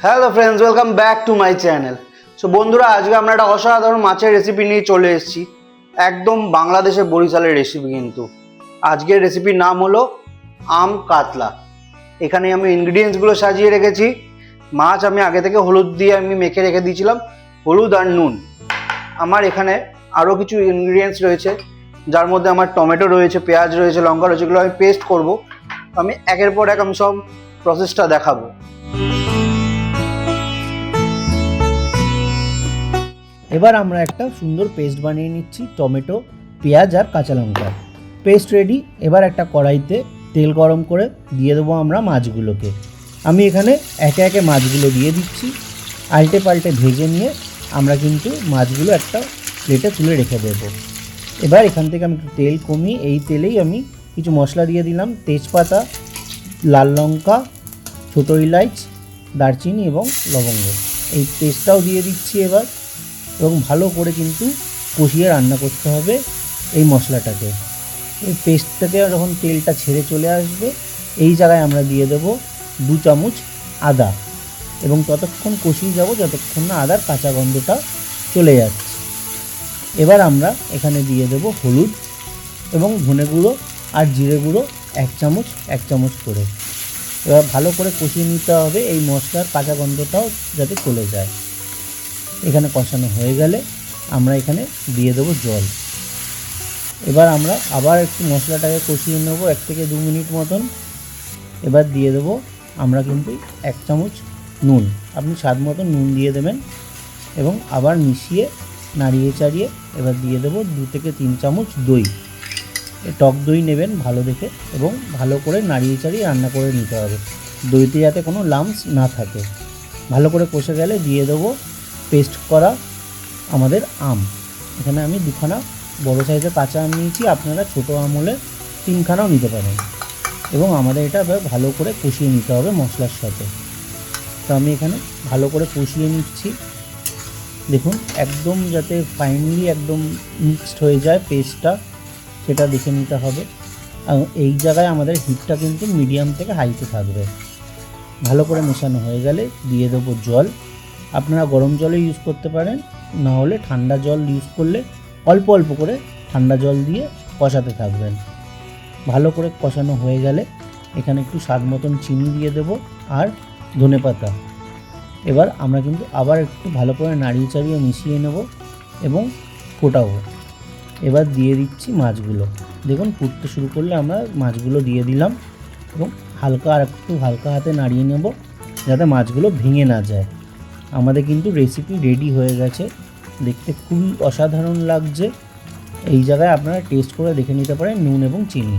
Hello friends, welcome back to my channel. So বন্ধুরা, আজকে আমরা একটা অসাধারণ মাছের রেসিপি নিয়ে চলে এসেছি। একদম বাংলাদেশের বরিশালের রেসিপি। কিন্তু আজকের রেসিপির নাম হলো আম কাতলা। এখানে আমি ইনগ্রিডিয়েন্টসগুলো সাজিয়ে রেখেছি। মাছ আমি আগে থেকে হলুদ দিয়ে মেখে রেখে দিয়েছিলাম, হলুদ আর নুন। আমার এখানে আরও কিছু ইনগ্রিডিয়েন্টস রয়েছে, যার মধ্যে আমার টমেটো রয়েছে, পেঁয়াজ রয়েছে, লঙ্কা রয়েছে। এগুলো আমি পেস্ট করব। আমি একের পর এক আমি সব প্রসেসটা দেখাবো। এবার আমরা একটা সুন্দর পেস্ট বানিয়ে নিচ্ছি টমেটো, পেঁয়াজ আর কাঁচা লঙ্কা। Paste ready. এবার একটা কড়াইতে তেল গরম করে দিয়ে দেবো আমরা মাছগুলোকে। আমি এখানে একে একে মাছগুলো দিয়ে দিচ্ছি। আল্টে পাল্টে ভেজে নিয়ে আমরা কিন্তু মাছগুলো একটা প্লেটে তুলে রেখে দেবো। এবার এখান থেকে আমি একটু তেল কমিয়ে এই তেলেই আমি কিছু মশলা দিয়ে দিলাম। তেজপাতা, লাল লঙ্কা, ছোটো ইলাচ, দারচিনি এবং লবঙ্গ। এই পেস্টটাও দিয়ে দিচ্ছি এবার, এবং ভালো করে কিন্তু কষিয়ে রান্না করতে হবে এই মশলাটাকে। এই পেস্টটাকে যখন তেলটা ছেড়ে চলে আসবে, এই জায়গায় আমরা দিয়ে দেবো 2 চামচ আদা, এবং ততক্ষণ কষিয়ে যাব যতক্ষণ না আদার কাঁচা গন্ধটা চলে যাচ্ছে। এবার আমরা এখানে দিয়ে দেবো হলুদ এবং ধনে গুঁড়ো আর জিরে গুঁড়ো 1 চামচ করে। এবার ভালো করে কষিয়ে নিতে হবে, এই মশলার কাঁচা গন্ধটাও যাতে চলে যায়। এখানে কষানো হয়ে গেলে আমরা এখানে দিয়ে দেবো জল। এবার আমরা আবার একটু মশলাটাকে কষিয়ে নেব 1 থেকে 2 মিনিট মতন। এবার দিয়ে দেবো আমরা কিন্তু 1 চামচ নুন। আপনি স্বাদ মতো নুন দিয়ে দেবেন, এবং আবার মিশিয়ে নাড়িয়ে চাড়িয়ে এবার দিয়ে দেবো 2 থেকে 3 চামচ দই। টক দই নেবেন ভালো দেখে, এবং ভালো করে নাড়িয়ে চাড়িয়ে রান্না করে নিতে হবে, দইতে যাতে কোনো লাম্পস না থাকে। ভালো করে কষে গেলে দিয়ে দেবো পেস্ট করা আমাদের আম। এখানে আমি 2খানা বড় সাইজের কাঁচা আম নিয়েছি, আপনারা ছোটো আম হলে 3খানাও নিতে পারেন। এবং আমাদের এটা ভালো করে কষিয়ে নিতে হবে মশলার সাথে। তো আমি এখানে ভালো করে কষিয়ে নিচ্ছি। দেখুন একদম যাতে ফাইনালি একদম মিক্সড হয়ে যায় পেস্টটা, সেটা দেখে নিতে হবে। এই জায়গায় আমাদের হিটটা কিন্তু মিডিয়াম থেকে হাইতে থাকবে। ভালো করে মেশানো হয়ে গেলে দিয়ে দেবো জল। আপনারা গরম জলও ইউজ করতে পারেন, না হলে ঠান্ডা জল ইউজ করলে অল্প অল্প করে ঠান্ডা জল দিয়ে কষাতে থাকবেন। ভালো করে কষানো হয়ে গেলে এখানে একটু স্বাদ মতন চিনি দিয়ে দেবো আর ধনেপাতা। এবার আমরা কিন্তু আবার একটু ভালো করে নাড়িয়ে চাড়িয়ে মিশিয়ে নেব এবং ফোটাবো। এবার দিয়ে দিচ্ছি মাছগুলো। দেখুন ফুটতে শুরু করলে আমরা মাছগুলো দিয়ে দিলাম, এবং হালকা হাতে নাড়িয়ে নেব যাতে মাছগুলো ভেঙে না যায়। আমাদের কিন্তু রেসিপি রেডি হয়ে গেছে, দেখতে খুবই অসাধারণ লাগছে। এই জায়গায় আপনারা টেস্ট করে দেখে নিতে পারেন নুন এবং চিনি।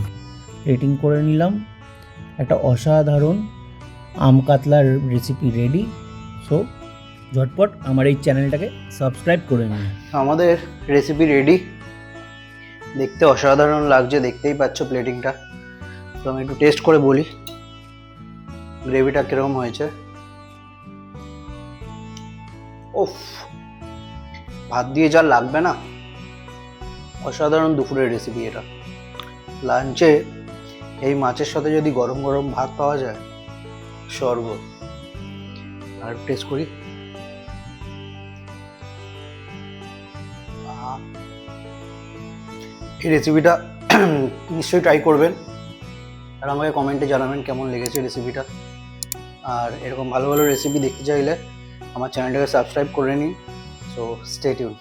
রেটিং করে নিলাম। একটা অসাধারণ আম কাতলার রেসিপি রেডি। সো ঝটপট আমার এই চ্যানেলটাকে সাবস্ক্রাইব করে নিন। আমাদের রেসিপি রেডি। দেখতে অসাধারণ লাগছে, দেখতেই পাচ্ছ প্লেটিংটা। তো আমি একটু টেস্ট করে বলি গ্রেভিটা কীরকম হয়েছে। ওফ, ভাত দিয়ে যা লাগবে না, অসাধারণ দুপুরের রেসিপি এটা। লাঞ্চে এই মাছের সাথে যদি গরম গরম ভাত পাওয়া যায়, স্বর্গ। আর টেস্ট করি। এই রেসিপিটা নিশ্চয়ই ট্রাই করবেন, আর আমাকে কমেন্টে জানাবেন কেমন লেগেছে রেসিপিটা। আর এরকম ভালো ভালো রেসিপি দেখতে চাইলে আমার চ্যানেলটাকে সাবস্ক্রাইব করে নিন। So stay tune.